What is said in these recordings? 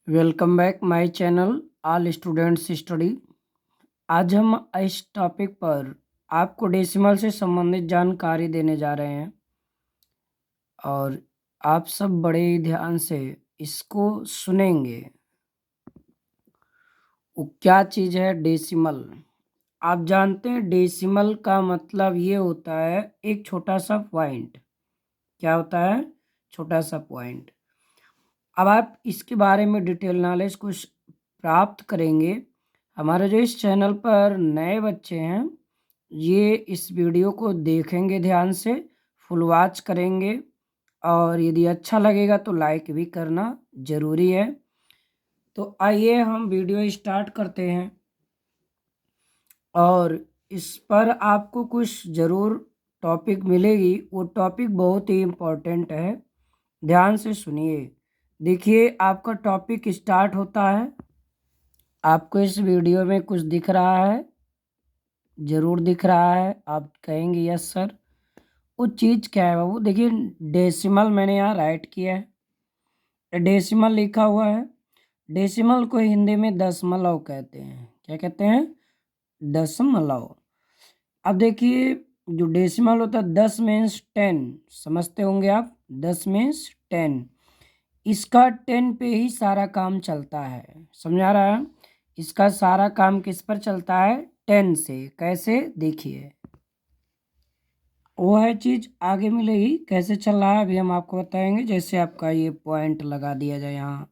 Welcome back my channel all students study. आज हम इस टॉपिक पर आपको डेसिमल से संबंधित जानकारी देने जा रहे हैं और आप सब बड़े ही ध्यान से इसको सुनेंगे। वो क्या चीज़ है डेसिमल? आप जानते हैं डेसिमल का मतलब ये होता है एक छोटा सा पॉइंट। क्या होता है? छोटा सा पॉइंट। अब आप इसके बारे में डिटेल नॉलेज कुछ प्राप्त करेंगे। हमारे जो इस चैनल पर नए बच्चे हैं ये इस वीडियो को देखेंगे, ध्यान से फुल वॉच करेंगे और यदि अच्छा लगेगा तो लाइक भी करना ज़रूरी है। तो आइए हम वीडियो स्टार्ट करते हैं और इस पर आपको कुछ ज़रूर टॉपिक मिलेगी। वो टॉपिक बहुत ही इम्पोर्टेंट है, ध्यान से सुनिए। देखिए आपका टॉपिक स्टार्ट होता है। आपको इस वीडियो में कुछ दिख रहा है? ज़रूर दिख रहा है। आप कहेंगे यस सर। वो चीज़ क्या है बाबू? देखिए डेसिमल मैंने यहाँ राइट किया है, डेसिमल लिखा हुआ है। डेसिमल को हिंदी में दशमलव कहते हैं। क्या कहते हैं? दशमलव। अब देखिए जो डेसिमल होता है 10 मीन्स 10, समझते होंगे आप। 10 मीन्स 10, इसका 10 पे ही सारा काम चलता है। समझ आ रहा है? इसका सारा काम किस पर चलता है? 10 से। कैसे? देखिए वो है चीज़ आगे मिलेगी। कैसे चल रहा है अभी हम आपको बताएंगे। जैसे आपका ये पॉइंट लगा दिया जाए यहाँ,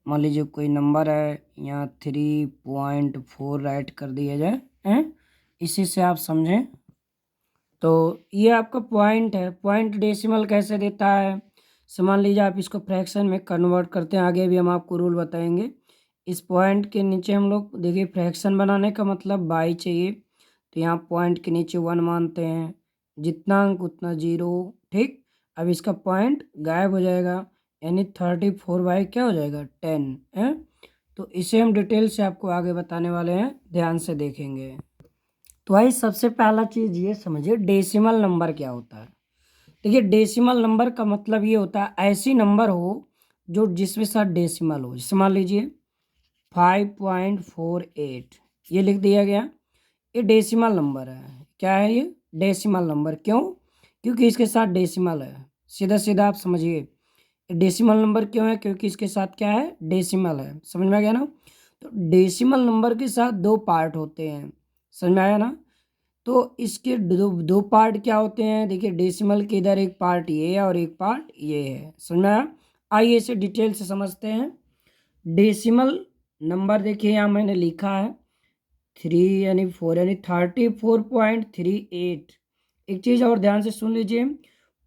मान लीजिए कोई नंबर है, यहाँ 3.4 राइट कर दिया जाए हैं, इसी से आप समझें। तो ये आपका पॉइंट है। पॉइंट डेसिमल कैसे देता है? मान लीजिए आप इसको फ्रैक्शन में कन्वर्ट करते हैं, आगे भी हम आपको रूल बताएंगे। इस पॉइंट के नीचे हम लोग देखिए फ्रैक्शन बनाने का मतलब बाई चाहिए, तो यहाँ पॉइंट के नीचे 1 मानते हैं, जितना अंक उतना 0। ठीक, अब इसका पॉइंट गायब हो जाएगा, यानी 34 बाई क्या हो जाएगा? 10 है। तो इसे हम डिटेल से आपको आगे बताने वाले हैं, ध्यान से देखेंगे। तो भाई सबसे पहला चीज़ ये समझिए डेसिमल नंबर क्या होता है। देखिए डेसिमल नंबर का मतलब ये होता है ऐसी नंबर हो जो जिसमें साथ डेसिमल हो। जैसे मान लीजिए 5.48 ये लिख दिया गया, ये डेसिमल नंबर है। क्या है ये? Decimal number. क्यों? क्योंकि इसके साथ डेसिमल है। सीधा सीधा आप समझिए डेसिमल नंबर क्यों है? क्योंकि इसके साथ क्या है? डेसिमल है। समझ में आ गया ना? तो डेसिमल नंबर के साथ दो पार्ट होते हैं। समझ में आया ना? तो इसके दो पार्ट क्या होते हैं? देखिए डेसिमल के इधर एक पार्ट ये है और एक पार्ट ये है। समझ में आया? आइए इसे डिटेल से समझते हैं। डेसिमल नंबर देखिए यहाँ मैंने लिखा है 3 यानी 4 यानी 34.38। एक चीज़ और ध्यान से सुन लीजिए,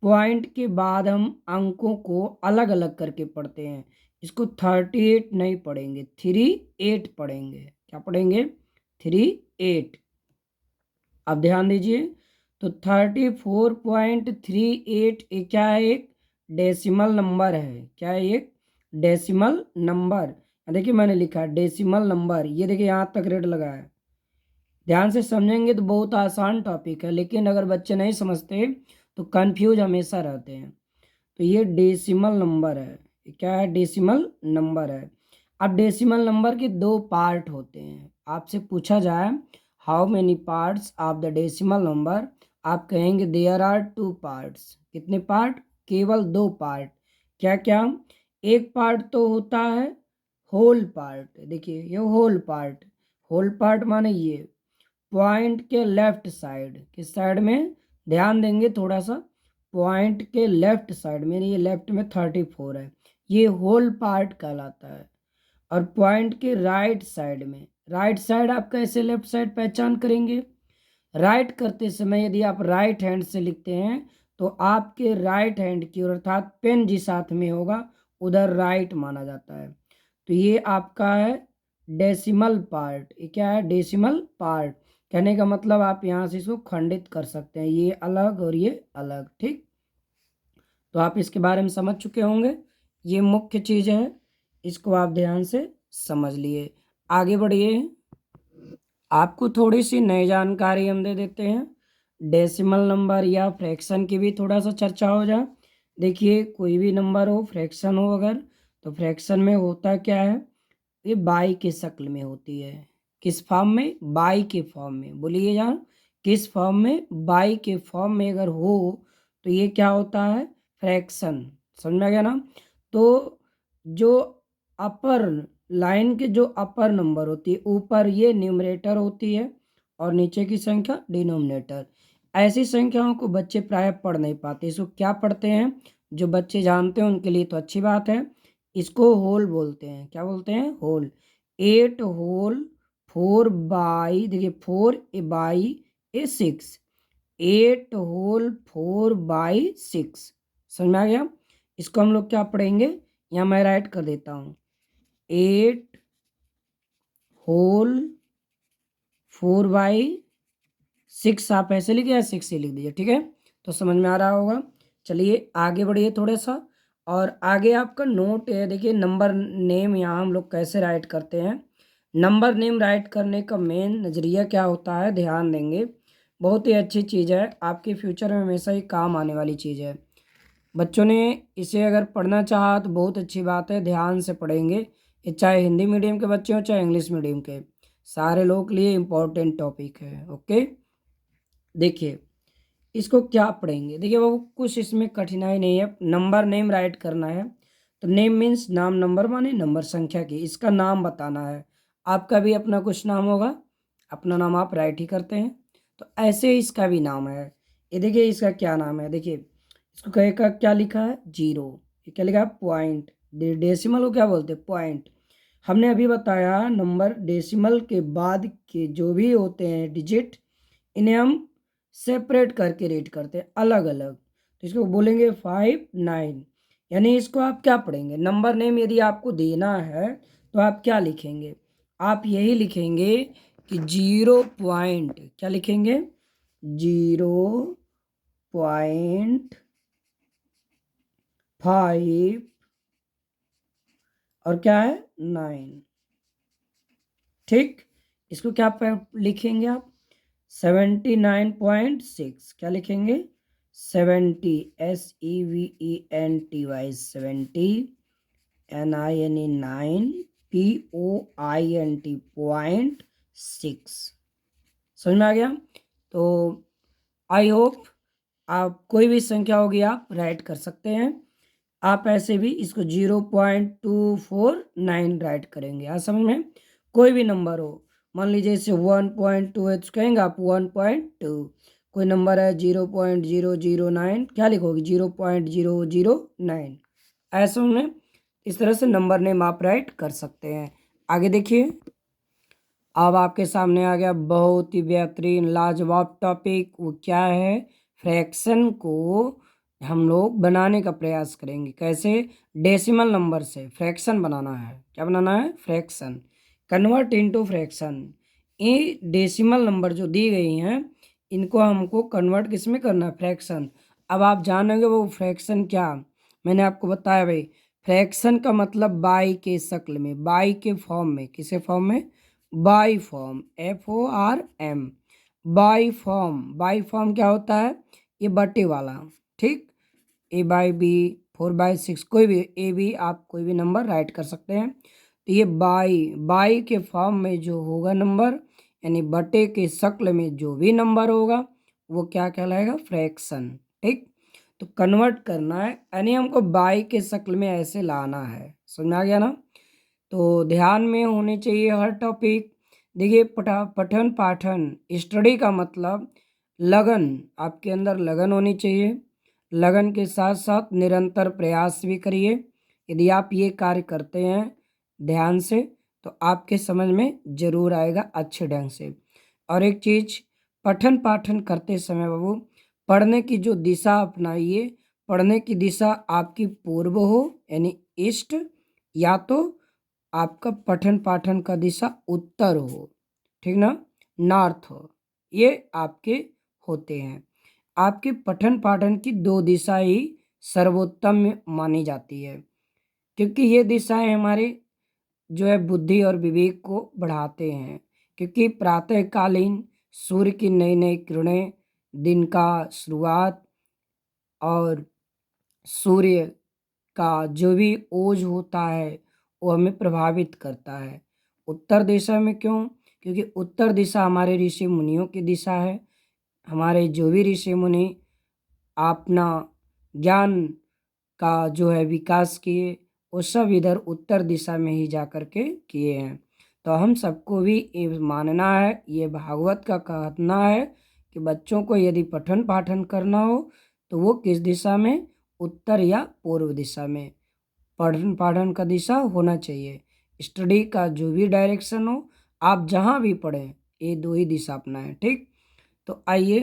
पॉइंट के बाद हम अंकों को अलग अलग करके पढ़ते हैं। इसको 38 नहीं पढ़ेंगे, 38 पढ़ेंगे। क्या पढ़ेंगे? 38। अब ध्यान दीजिए, तो 34.38 क्या है? एक डेसिमल नंबर है। क्या है? एक डेसिमल नंबर। देखिए मैंने लिखा डेसिमल नंबर, ये देखिए यहाँ तक रेड लगा है। ध्यान से समझेंगे तो बहुत आसान टॉपिक है, लेकिन अगर बच्चे नहीं समझते तो कंफ्यूज हमेशा रहते हैं। तो ये डेसिमल नंबर है। क्या है? डेसिमल नंबर है। अब डेसिमल नंबर के दो पार्ट होते हैं। आपसे पूछा जाए how many parts of the decimal number, आप कहेंगे देयर आर 2 पार्ट्स। कितने पार्ट? केवल 2 पार्ट। क्या क्या? एक पार्ट तो होता है होल पार्ट। देखिए ये होल पार्ट। होल पार्ट माने ये पॉइंट के लेफ्ट साइड, किस साइड में? ध्यान देंगे थोड़ा सा, पॉइंट के लेफ्ट साइड में, ये लेफ्ट में 34 है, ये होल पार्ट कहलाता है। और पॉइंट के राइट साइड में, राइट साइड आप कैसे लेफ्ट साइड पहचान करेंगे? राइट करते समय यदि आप राइट हैंड से लिखते हैं तो आपके राइट हैंड की ओर अर्थात पेन जिस हाथ में होगा उधर राइट माना जाता है। तो ये आपका है डेसिमल पार्ट। ये क्या है? Decimal part. कहने का मतलब आप यहाँ से इसको खंडित कर सकते हैं, ये अलग और ये अलग। ठीक, तो आप इसके बारे में समझ चुके होंगे। ये मुख्य चीज़ है, इसको आप ध्यान से समझ लिए। आगे बढ़िए, आपको थोड़ी सी नई जानकारी हम दे देते हैं। डेसिमल नंबर या फ्रैक्शन की भी थोड़ा सा चर्चा हो जाए। देखिए कोई भी नंबर हो, फ्रैक्शन हो अगर, तो फ्रैक्शन में होता क्या है, ये बाई के शक्ल में होती है। किस फॉर्म में, बाई के फॉर्म में। बोलिए यार, किस फॉर्म में, बाई के फॉर्म में अगर हो तो ये क्या होता है, फ्रैक्शन। समझ में आ गया ना। तो जो अपर लाइन के जो अपर नंबर होती है, ऊपर ये न्यूमरेटर होती है और नीचे की संख्या डिनोमिनेटर। ऐसी संख्याओं को बच्चे प्राय पढ़ नहीं पाते। इसको क्या पढ़ते हैं, जो बच्चे जानते हैं उनके लिए तो अच्छी बात है। इसको होल बोलते हैं। क्या बोलते हैं, होल। 8 होल 4 बाई, देखिए 4 बाई 6, 8 होल 4 बाई 6। समझ में आ गया। इसको हम लोग क्या पढ़ेंगे, यहाँ मैं राइट कर देता हूँ, 8 होल 4 बाई 6। आप ऐसे लिखे या 6 से लिख दीजिए, ठीक है। तो समझ में आ रहा होगा। चलिए आगे बढ़िए थोड़ा सा। और आगे आपका नोट है, देखिए नंबर नेम यहाँ हम लोग कैसे राइट करते हैं। नंबर नेम राइट करने का मेन नज़रिया क्या होता है, ध्यान देंगे। बहुत ही अच्छी चीज़ है, आपके फ्यूचर में हमेशा ही काम आने वाली चीज़ है। बच्चों ने इसे अगर पढ़ना चाहा तो बहुत अच्छी बात है, ध्यान से पढ़ेंगे। ये चाहे हिंदी मीडियम के बच्चे हों चाहे इंग्लिश मीडियम के, सारे लोगों के लिए इम्पोर्टेंट टॉपिक है। ओके, देखिए इसको क्या पढ़ेंगे। देखिए वो कुछ इसमें कठिनाई नहीं है, नंबर नेम राइट करना है। तो नेम मीन्स नाम, नंबर माने नंबर संख्या की, इसका नाम बताना है। आपका भी अपना कुछ नाम होगा, अपना नाम आप राइट ही करते हैं। तो ऐसे ही इसका भी नाम है। ये देखिए इसका क्या नाम है, देखिए इसको कहे का क्या लिखा है, जीरो। ये क्या लिखा है, पॉइंट। डेसिमल को क्या बोलते हैं, पॉइंट। हमने अभी बताया नंबर डेसिमल के बाद के जो भी होते हैं डिजिट, इन्हें हम सेपरेट करके रीड करते हैं, अलग अलग। तो इसको बोलेंगे 5 9। यानी इसको आप क्या पढ़ेंगे, नंबर नेम यदि आपको देना है तो आप क्या लिखेंगे, आप यही लिखेंगे कि 0 पॉइंट, क्या लिखेंगे, 0.5 और क्या है 9। ठीक, इसको क्या लिखेंगे आप, 79.6। क्या लिखेंगे, 70, SEVENTY 70, NINE 9, POINT .6। समझ में आ गया। तो आई होप आप कोई भी संख्या होगी आप राइट कर सकते हैं। आप ऐसे भी इसको 0.249 राइट करेंगे। आज समझ में, कोई भी नंबर हो, मान लीजिए इसे 1.2 है तो कहेंगे आप 1.2। कोई नंबर है 0.009, क्या लिखोगे 0.009। ऐसे में इस तरह से नंबर नेम आप राइट कर सकते हैं। आगे देखिए, अब आपके सामने आ गया बहुत ही बेहतरीन लाजवाब टॉपिक। वो क्या है, फ्रैक्शन को हम लोग बनाने का प्रयास करेंगे। कैसे, डेसिमल नंबर से फ्रैक्शन बनाना है। क्या बनाना है, फ्रैक्शन, कन्वर्ट इनटू फ्रैक्शन। ये डेसिमल नंबर जो दी गई हैं इनको हमको कन्वर्ट किस में करना है, फ्रैक्शन। अब आप जानेंगे वो फ्रैक्शन क्या, मैंने आपको बताया भाई, फ्रैक्शन का मतलब बाई के शक्ल में, बाई के फॉर्म में। किसे फॉर्म में, by form, FORM, by form. By form क्या होता है, ये बटे वाला। ठीक, A/B 4/6, कोई भी AB आप कोई भी नंबर राइट कर सकते हैं। तो ये बाई के फॉर्म में जो होगा नंबर, यानी बटे के शक्ल में जो भी नंबर होगा वो क्या कहलाएगा, फ्रैक्शन। ठीक, तो कन्वर्ट करना है, यानी हमको बाई के शक्ल में ऐसे लाना है। समझ आ गया ना। तो ध्यान में होने चाहिए हर टॉपिक। देखिए पठन पाठन, स्टडी का मतलब लगन, आपके अंदर लगन होनी चाहिए। लगन के साथ साथ निरंतर प्रयास भी करिए। यदि आप ये कार्य करते हैं ध्यान से तो आपके समझ में जरूर आएगा अच्छे ढंग से। और एक चीज़, पठन पाठन करते समय बाबू पढ़ने की जो दिशा अपनाइए, पढ़ने की दिशा आपकी पूर्व हो यानी ईस्ट, या तो आपका पठन पाठन का दिशा उत्तर हो, ठीक ना, नॉर्थ हो। ये आपके होते हैं। आपके पठन पाठन की दो दिशा ही सर्वोत्तम मानी जाती है, क्योंकि ये दिशाएं हमारे जो है बुद्धि और विवेक को बढ़ाते हैं। क्योंकि प्रातःकालीन सूर्य की नई नई किरणें, दिन का शुरुआत और सूर्य का जो भी ओज होता है वो हमें प्रभावित करता है। उत्तर दिशा में क्यों? क्योंकि उत्तर दिशा हमारे ऋषि मुनियों की दिशा है। हमारे जो भी ऋषि मुनि अपना ज्ञान का जो है विकास किए वो सब इधर उत्तर दिशा में ही जा कर के किए हैं। तो हम सबको भी ये मानना है, ये भागवत का कहना है कि बच्चों को यदि पठन पाठन करना हो तो वो किस दिशा में, उत्तर या पूर्व दिशा में पठन पाठन का दिशा होना चाहिए। स्टडी का जो भी डायरेक्शन हो, आप जहाँ भी पढ़ें ये दो ही दिशा अपनाएं। ठीक, तो आइए,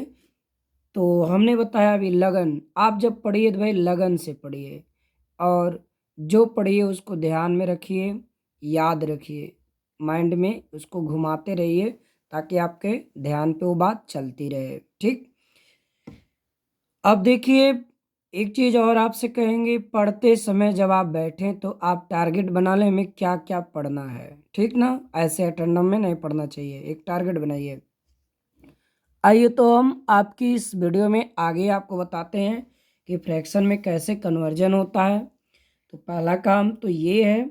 तो हमने बताया अभी लगन। आप जब पढ़िए तो भाई लगन से पढ़िए और जो पढ़िए उसको ध्यान में रखिए, याद रखिए, माइंड में उसको घुमाते रहिए ताकि आपके ध्यान पे वो बात चलती रहे। ठीक, अब देखिए एक चीज़ और आपसे कहेंगे, पढ़ते समय जब आप बैठें तो आप टारगेट बना लें हमें क्या क्या पढ़ना है। ठीक ना, ऐसे अटेंडम में नहीं पढ़ना चाहिए, एक टारगेट बनाइए। आइए तो हम आपकी इस वीडियो में आगे आपको बताते हैं कि फ्रैक्शन में कैसे कन्वर्जन होता है। तो पहला काम तो ये है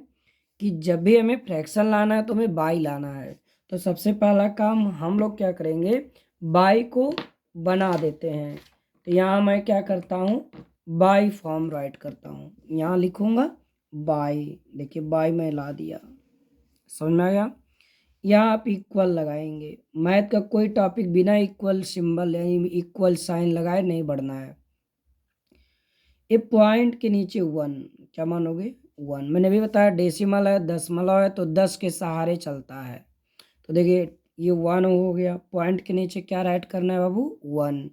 कि जब भी हमें फ्रैक्शन लाना है तो हमें बाई लाना है। तो सबसे पहला काम हम लोग क्या करेंगे, बाई को बना देते हैं। तो यहाँ मैं क्या करता हूँ, बाई फॉर्म राइट करता हूँ। यहाँ लिखूँगा बाई, देखिए बाई मैं ला दिया, समझ में आ गया। यहाँ आप इक्वल लगाएंगे। मैथ का कोई टॉपिक बिना इक्वल सिंबल यानी इक्वल साइन लगाए नहीं बढ़ना है। ये पॉइंट के नीचे 1 क्या मानोगे, 1। मैंने भी बताया डेसिमल है, दशमलव है तो 10 के सहारे चलता है। तो देखिए ये 1 हो गया। पॉइंट के नीचे क्या राइट करना है बाबू, 1।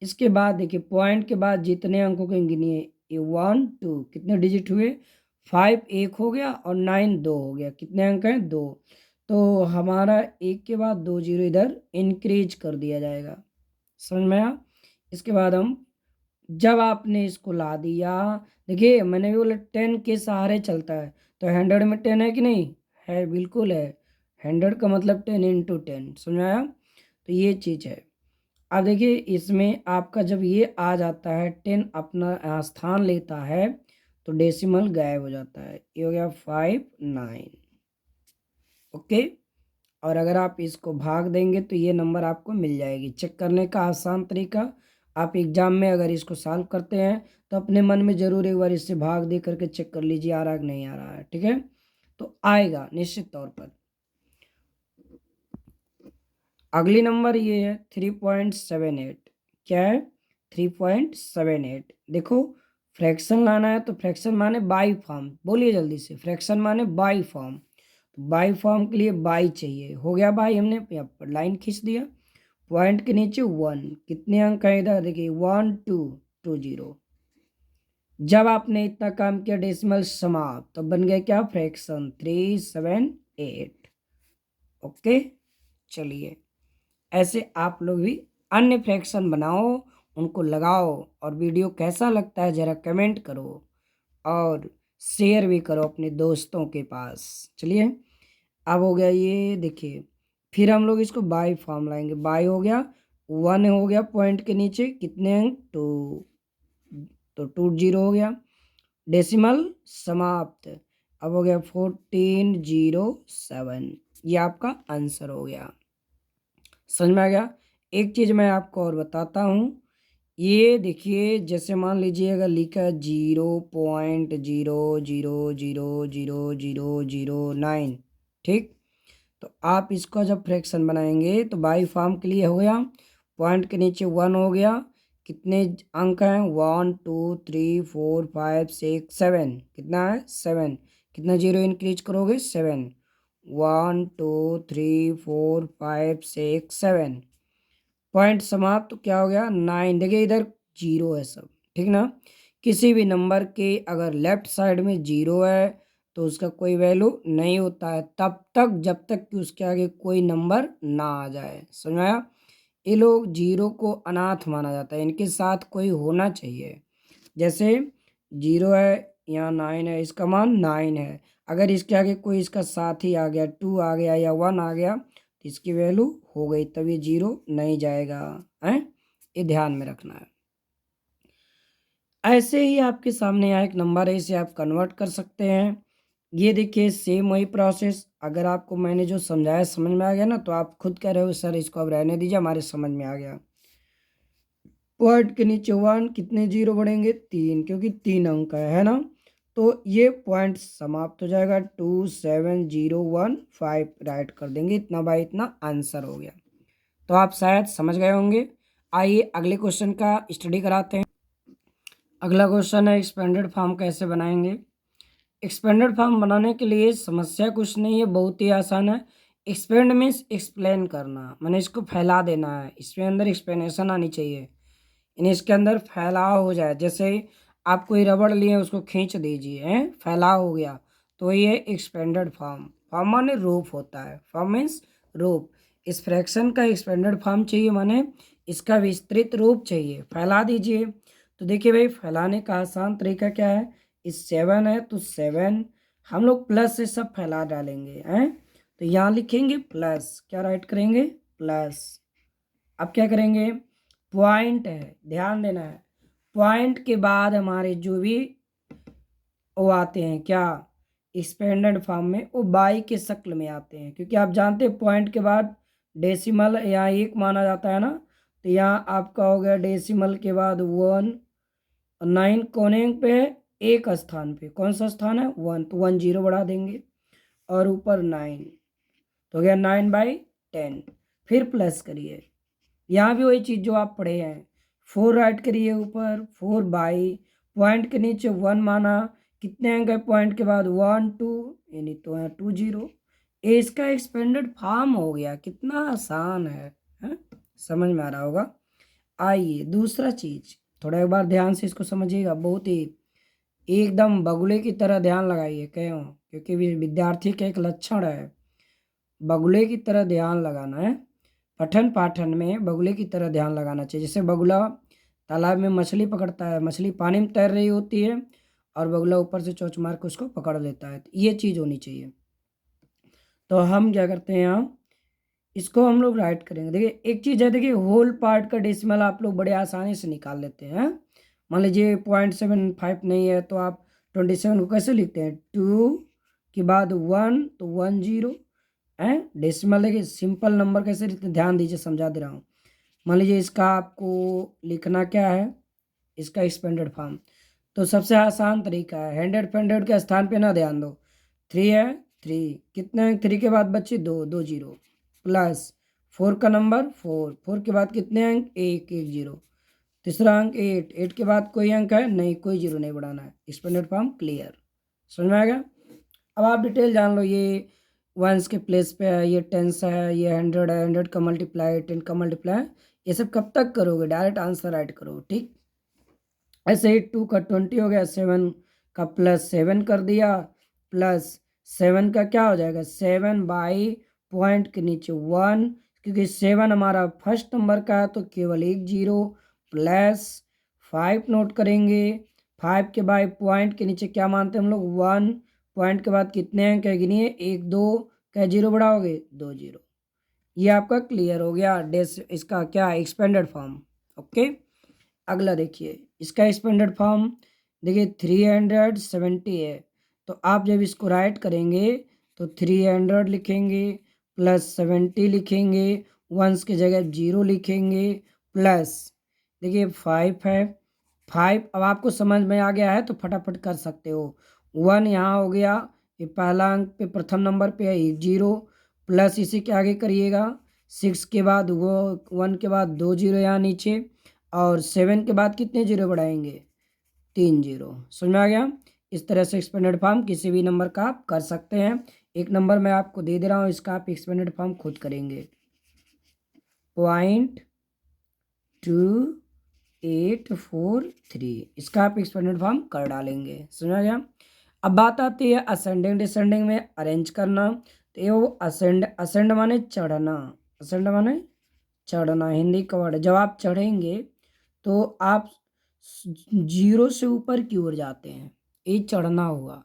इसके बाद देखिए पॉइंट के बाद जितने अंकों को गिनिए, ये 1 2 कितने डिजिट हुए, 5 एक हो गया और 9 दो हो गया। कितने अंक हैं, 2। तो हमारा एक के बाद 2 जीरो इधर इंक्रीज कर दिया जाएगा, समझ में आया। इसके बाद हम जब आपने इसको ला दिया, देखिए मैंने भी बोला 10 के सहारे चलता है, तो 100 में 10 है कि नहीं है, बिल्कुल है। 100 का मतलब 10 इंटू 10, समझ में आया। तो ये चीज़ है। अब देखिए इसमें आपका जब ये आ जाता है 10 अपना स्थान लेता है तो डेसिमल गायब हो जाता है। ये हो गया 5 9। ओके, और अगर आप इसको भाग देंगे तो ये नंबर आपको मिल जाएगी। चेक करने का आसान तरीका, आप एग्जाम में अगर इसको सॉल्व करते हैं तो अपने मन में ज़रूर एक बार इससे भाग दे करके चेक कर लीजिए आ रहा है कि नहीं आ रहा है। ठीक है, तो आएगा निश्चित तौर पर। अगली नंबर ये है 3.78। क्या है, 3.78। देखो फ्रैक्शन लाना है तो फ्रैक्शन माने बाई फॉर्म, बोलिए जल्दी से, फ्रैक्शन माने बाई फॉर्म। तो बाई फॉर्म के लिए बाई चाहिए, हो गया बाई, हमने यहाँ पर लाइन खींच दिया। पॉइंट के नीचे 1, कितने अंक है इधर देखिए 1 2 2 0। जब आपने इतना काम किया डेसिमल समाप्त, तो बन गया क्या, फ्रैक्शन 378। ओके, चलिए ऐसे आप लोग भी अन्य फ्रैक्शन बनाओ, उनको लगाओ, और वीडियो कैसा लगता है ज़रा कमेंट करो और शेयर भी करो अपने दोस्तों के पास। चलिए अब हो गया ये, देखिए फिर हम लोग इसको बाई फॉर्म लाएंगे। बाई हो गया 1 हो गया, पॉइंट के नीचे कितने अंक 2, तो 2 0 हो गया, डेसिमल समाप्त। अब हो गया 1407। ये आपका आंसर हो गया, समझ में आ गया। एक चीज़ मैं आपको और बताता हूँ, ये देखिए जैसे मान लीजिए अगर लिखा है 0.00000009, ठीक, तो आप इसका जब फ्रैक्शन बनाएंगे तो बाई फॉर्म के लिए हो गया, पॉइंट के नीचे 1 हो गया, कितने अंक हैं 1 2 3 4 5 6 7, कितना है 7, कितना जीरो इंक्रीज करोगे 7, 1 2 3 4 5 6 7, पॉइंट समाप्त। तो क्या हो गया 9। देखिए इधर जीरो है सब, ठीक ना। किसी भी नंबर के अगर लेफ्ट साइड में जीरो है तो उसका कोई वैल्यू नहीं होता है तब तक जब तक कि उसके आगे कोई नंबर ना आ जाए, समझ में आया। ये लोग जीरो को अनाथ माना जाता है, इनके साथ कोई होना चाहिए। जैसे जीरो है, यहाँ 9 है, इसका मान 9 है, अगर इसके आगे कोई इसका साथी आ गया, 2 आ गया या 1 आ गया तो इसकी वैल्यू हो गई, तब ये जीरो नहीं जाएगा, हैं, ये ध्यान में रखना है। ऐसे ही आपके सामने यहाँ एक नंबर है, इसे आप कन्वर्ट कर सकते हैं। ये देखिए सेम वही प्रोसेस। अगर आपको मैंने जो समझाया समझ में आ गया ना, तो आप खुद कह रहे हो सर इसको अब रहने दीजिए, हमारे समझ में आ गया। पॉइंट के नीचे 1, कितने जीरो बढ़ेंगे 3, क्योंकि 3 अंक है ना। तो ये पॉइंट समाप्त हो जाएगा। 27015 राइट कर देंगे, इतना बाई इतना आंसर हो गया। तो आप शायद समझ गए होंगे। आइए अगले क्वेश्चन का स्टडी कराते हैं। अगला क्वेश्चन है एक्सपेंडेड फॉर्म कैसे बनाएंगे। एक्सपेंडेड फॉर्म बनाने के लिए समस्या कुछ नहीं है, बहुत ही आसान है। एक्सपेंड मीन्स एक्सप्लेन करना, मैंने इसको फैला देना है, इसके अंदर एक्सप्लेनेशन आनी चाहिए, यानी इसके अंदर फैलाव हो जाए। जैसे आप कोई रबड़ लिए उसको खींच दीजिए, हैं फैलाव हो गया, तो ये एक्सपेंडेड फॉर्म। फॉर्म माने रूप होता है, फॉर्म मीन्स रूप। इस फ्रैक्शन का एक्सपेंडेड फॉर्म चाहिए, माने इसका विस्तृत रूप चाहिए, फैला दीजिए। तो देखिए भाई, फैलाने का आसान तरीका क्या है। इस 7 है तो 7 हम लोग प्लस से सब फैला डालेंगे, हैं। तो यहाँ लिखेंगे प्लस, क्या राइट करेंगे प्लस। अब क्या करेंगे, पॉइंट है, ध्यान देना है। पॉइंट के बाद हमारे जो भी वो आते हैं क्या एक्सपेंडेड फॉर्म में, वो बाई के शक्ल में आते हैं, क्योंकि आप जानते हैं पॉइंट के बाद डेसिमल या एक माना जाता है ना। तो यहाँ आपका हो गया डेसिमल के बाद 1, 9 कोने पे है, एक स्थान पे कौन सा स्थान है 1, तो 1 जीरो बढ़ा देंगे और ऊपर 9, तो हो गया 9/10। फिर प्लस करिए, यहाँ भी वही चीज़ जो आप पढ़े हैं, 4 राइट करिए ऊपर, 4/, पॉइंट के नीचे 1 माना, कितने अंक है पॉइंट के बाद 1 2, यानी तो है 2 जीरो। ये इसका एक्सपेंडेड फॉर्म हो गया, कितना आसान है? समझ में आ रहा होगा। आइए दूसरा चीज़, थोड़ा एक बार ध्यान से इसको समझिएगा, बहुत ही एकदम बगुले की तरह ध्यान लगाइए क्यों, क्योंकि विद्यार्थी का एक लक्षण है बगुले की तरह ध्यान लगाना है। पठन पाठन में बगुले की तरह ध्यान लगाना चाहिए। जैसे बगुला तालाब में मछली पकड़ता है, मछली पानी में तैर रही होती है और बगुला ऊपर से चोंच मार के उसको पकड़ लेता है, तो ये चीज़ होनी चाहिए। तो हम क्या करते हैं, यहाँ इसको हम लोग राइट करेंगे। देखिए एक चीज़ है, देखिए होल पार्ट का डेसिमल आप लोग बड़े आसानी से निकाल लेते हैं। मान लीजिए 0.75 नहीं है तो आप 27 को कैसे लिखते हैं, 2 के बाद 1 तो 1 जीरो है। डेसिमल देखिए सिंपल नंबर कैसे लिखते हैं, ध्यान दीजिए समझा दे रहा हूँ। मान लीजिए इसका आपको लिखना क्या है, इसका एक्सपेंडेड फॉर्म। तो सबसे आसान तरीका है, 100 के स्थान पे ना ध्यान दो, 3 है 3, कितने अंक 3 के बाद बच्चे 2, 2 जीरो, प्लस 4 का नंबर 4, 4 के बाद कितने अंक 1, 1 जीरो, तीसरा अंक 8, 8 के बाद कोई अंक है नहीं, कोई जीरो नहीं बढ़ाना है। एक्सपेंडेड फॉर्म क्लियर, समझ में आ गया। अब आप डिटेल जान लो, ये वंस के प्लेस पे है, ये टेंस है, ये 100 है, 100 का मल्टीप्लाई 10 का मल्टीप्लाई, ये सब कब तक करोगे, डायरेक्ट आंसर राइट करो, ठीक। ऐसे ही 2 का 20 हो गया, 7 का प्लस 7 कर दिया, प्लस 7 का क्या हो जाएगा 7/, पॉइंट के नीचे 1, क्योंकि 7 हमारा फर्स्ट नंबर का है तो केवल एक जीरो, प्लस 5 नोट करेंगे, 5 के बाद पॉइंट के नीचे क्या मानते हैं हम लोग 1, पॉइंट के बाद कितने अंक है गिनिए 1 2, क्या जीरो बढ़ाओगे 2 जीरो। ये आपका क्लियर हो गया इसका क्या एक्सपेंडेड फॉर्म। ओके, अगला देखिए इसका एक्सपेंडेड फॉर्म, देखिए 370 है, तो आप जब इसको राइट करेंगे तो 300 लिखेंगे, प्लस 70 लिखेंगे, वंस की जगह 0 लिखेंगे, प्लस देखिए 5 है, 5 अब आपको समझ में आ गया है तो फटाफट कर सकते हो। 1 यहाँ हो गया, ये पहला अंक पे प्रथम नंबर पे है 1 जीरो, प्लस इसी के आगे करिएगा 6 के बाद वो 1 के बाद 2 जीरो यहाँ नीचे, और 7 के बाद कितने जीरो बढ़ाएंगे 3 जीरो। समझ में आ गया। इस तरह से एक्सपेंडेड फॉर्म किसी भी नंबर का आप कर सकते हैं। एक नंबर मैं आपको दे रहा हूँ, इसका आप एक्सपेंडेड फॉर्म खुद करेंगे, 0.2843, इसका आप एक्सपेंडेड फॉर्म कर डालेंगे। समझ आ गया। अब बात आती है असेंडिंग डिसेंडिंग में अरेंज करना। तो ये वो असेंड माने चढ़ना, असेंड माने चढ़ना, हिंदी का वर्ड है। जब आप चढ़ेंगे तो आप जीरो से ऊपर की ओर जाते हैं, ये चढ़ना हुआ।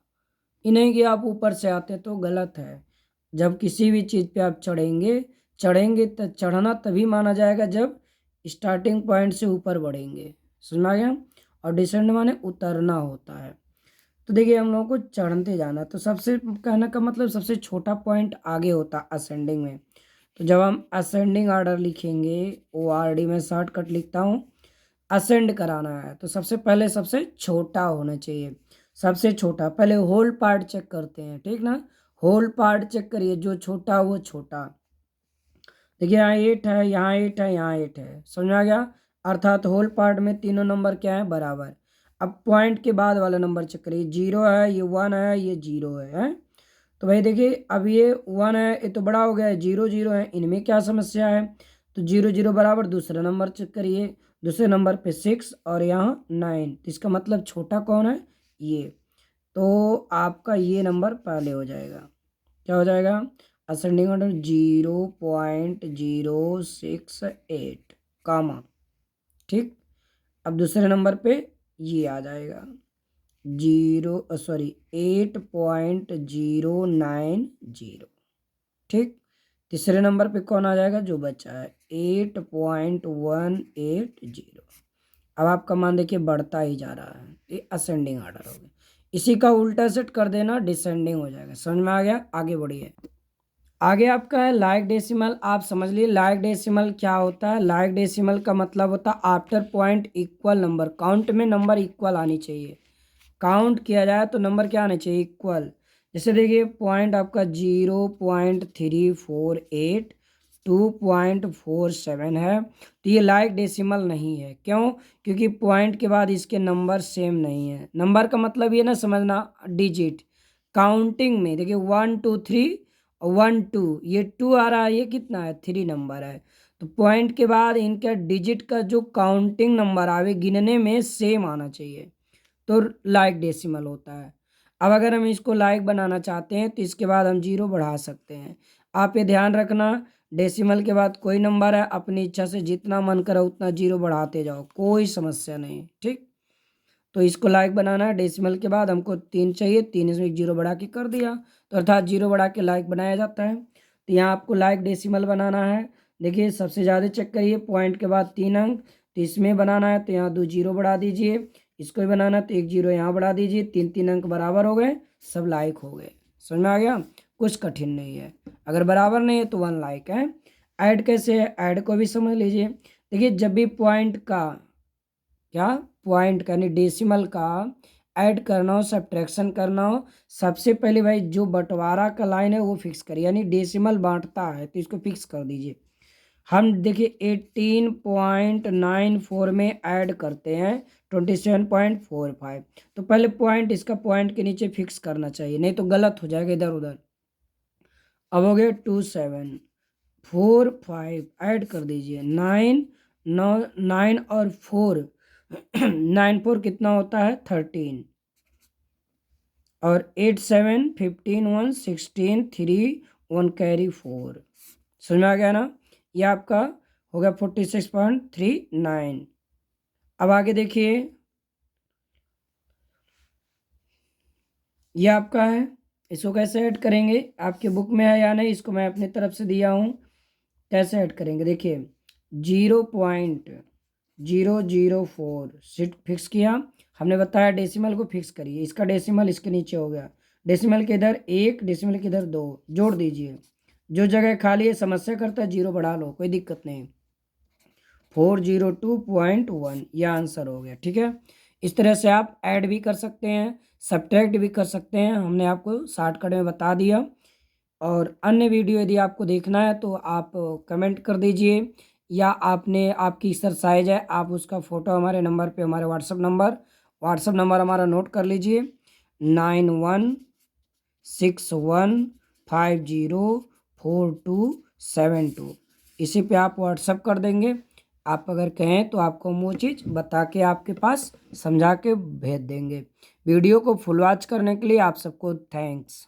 ये नहीं कि आप ऊपर से आते तो गलत है। जब किसी भी चीज़ पे आप चढ़ेंगे चढ़ेंगे तो चढ़ना तभी माना जाएगा जब स्टार्टिंग पॉइंट से ऊपर बढ़ेंगे। समझ में आ गया। और डिसेंड माने उतरना होता है। तो देखिए हम लोगों को चढ़ते जाना, तो सबसे कहने का मतलब सबसे छोटा पॉइंट आगे होता है असेंडिंग में। तो जब हम असेंडिंग ऑर्डर लिखेंगे, ORD में शॉर्टकट लिखता हूँ, असेंड कराना है तो सबसे पहले सबसे छोटा होना चाहिए। सबसे छोटा पहले होल पार्ट चेक करते हैं, ठीक ना। होल पार्ट चेक करिए, जो छोटा वो छोटा। देखिए यहाँ 8 है, यहाँ 8 है, यहाँ 8 है, समझ में आ गया। अर्थात होल पार्ट में तीनों नंबर क्या है, बराबर। अब पॉइंट के बाद वाला नंबर चेक करिए, 0 है, ये 1 है, ये 0 है। तो भाई देखिए अब ये 1 है, ये तो बड़ा हो गया है, 0 0 है, इनमें क्या समस्या है। तो 0 0 बराबर दूसरा नंबर चेक करिए, दूसरे नंबर पे 6 और यहाँ 9, तो इसका मतलब छोटा कौन है, ये। तो आपका ये नंबर पहले हो जाएगा, क्या हो जाएगा, असेंडिंग ऑर्डर 0.068 कामा, ठीक। अब दूसरे नंबर पे ये आ जाएगा 8.090, ठीक। तीसरे नंबर पे कौन आ जाएगा, जो बचा है 8.180। अब आपका मान देखिए बढ़ता ही जा रहा है, ये असेंडिंग ऑर्डर हो गया। इसी का उल्टा सेट कर देना, डिसेंडिंग हो जाएगा। समझ में आ गया, आगे बढ़िए। आगे आपका है लाइक डेसिमल। आप समझ लिए लाइक डेसिमल क्या होता है। लाइक डेसिमल का मतलब होता है after point equal number. Count में नंबर इक्वल आनी चाहिए, काउंट किया जाए तो नंबर क्या आने चाहिए, इक्वल। जैसे देखिए पॉइंट आपका 0.348 2.47 है, तो ये लाइक डेसिमल नहीं है। क्यों, क्योंकि पॉइंट के बाद इसके नंबर सेम नहीं है। नंबर का मतलब ये ना समझना, डिजिट। काउंटिंग में देखिए 1 2 3 1 2, ये 2 आ रहा है, ये कितना है, 3 नंबर है। तो पॉइंट के बाद इनका डिजिट का जो काउंटिंग नंबर आवे गिनने में सेम आना चाहिए, तो लाइक डेसिमल होता है। अब अगर हम इसको लाइक बनाना चाहते हैं तो इसके बाद हम 0 बढ़ा सकते हैं। आप ये ध्यान रखना, डेसिमल के बाद कोई नंबर है, अपनी इच्छा से जितना मन करे उतना 0 बढ़ाते जाओ, कोई समस्या नहीं, ठीक। तो इसको लाइक बनाना है, डेसिमल के बाद हमको 3 चाहिए, 3 इसमें 0 बढ़ा के कर दिया, तो अर्थात 0 बढ़ा के लाइक बनाया जाता है। तो यहाँ आपको लाइक डेसिमल बनाना है। देखिए सबसे ज़्यादा चेक करिए, पॉइंट के बाद 3 अंक, तो इसमें बनाना है तो यहाँ 2 0 बढ़ा दीजिए, इसको भी बनाना तो 1 0 यहाँ बढ़ा दीजिए, 3 3 अंक बराबर हो गए, सब लाइक हो गए। समझ में आ गया, कुछ कठिन नहीं है। अगर बराबर नहीं है तो 1 लाइक है। ऐड कैसे है, ऐड को भी समझ लीजिए। देखिए जब भी पॉइंट का क्या, पॉइंट का यानी डेसिमल का ऐड करना हो, सब्ट्रैक्शन करना हो, सबसे पहले भाई जो बंटवारा का लाइन है वो फिक्स करिए, यानी डेसिमल बांटता है तो इसको फिक्स कर दीजिए। हम देखिए 18.94 में ऐड करते हैं 27.45, तो पहले पॉइंट इसका पॉइंट के नीचे फिक्स करना चाहिए, नहीं तो गलत हो जाएगा इधर उधर। अब हो गया 2745, ऐड कर दीजिए 9 9 और 4 9 4 कितना होता है, 13, और 8 7 15 1 16 3 1 कैरी 4। समझ में आ गया ना, ये आपका हो गया 46.39। अब आगे देखिए, ये आपका है, इसको कैसे ऐड करेंगे, आपके बुक में है या नहीं, इसको मैं अपनी तरफ से दिया हूँ, कैसे ऐड करेंगे। देखिए 0.004 सीट फिक्स किया, हमने बताया डेसिमल को फिक्स करिए, इसका डेसिमल इसके नीचे हो गया, डेसिमल के इधर 1, डेसिमल के इधर 2, जोड़ दीजिए। जो जगह खाली है समस्या करता है 0 बढ़ा लो, कोई दिक्कत नहीं। 402.1 यह आंसर हो गया, ठीक है। इस तरह से आप ऐड भी कर सकते हैं, सब्ट्रैक्ट भी कर सकते हैं, हमने आपको शॉर्टकट में बता दिया। और अन्य वीडियो यदि आपको देखना है तो आप कमेंट कर दीजिए, या आपने आपकी एक्सरसाइज है आप उसका फ़ोटो हमारे नंबर पे, हमारे व्हाट्सअप नंबर हमारा नोट कर लीजिए, 9161504272। इसी पे आप व्हाट्सअप कर देंगे। आप अगर कहें तो आपको हम वो चीज़ बता के आपके पास समझा के भेज देंगे। वीडियो को फुल वॉच करने के लिए आप सबको थैंक्स।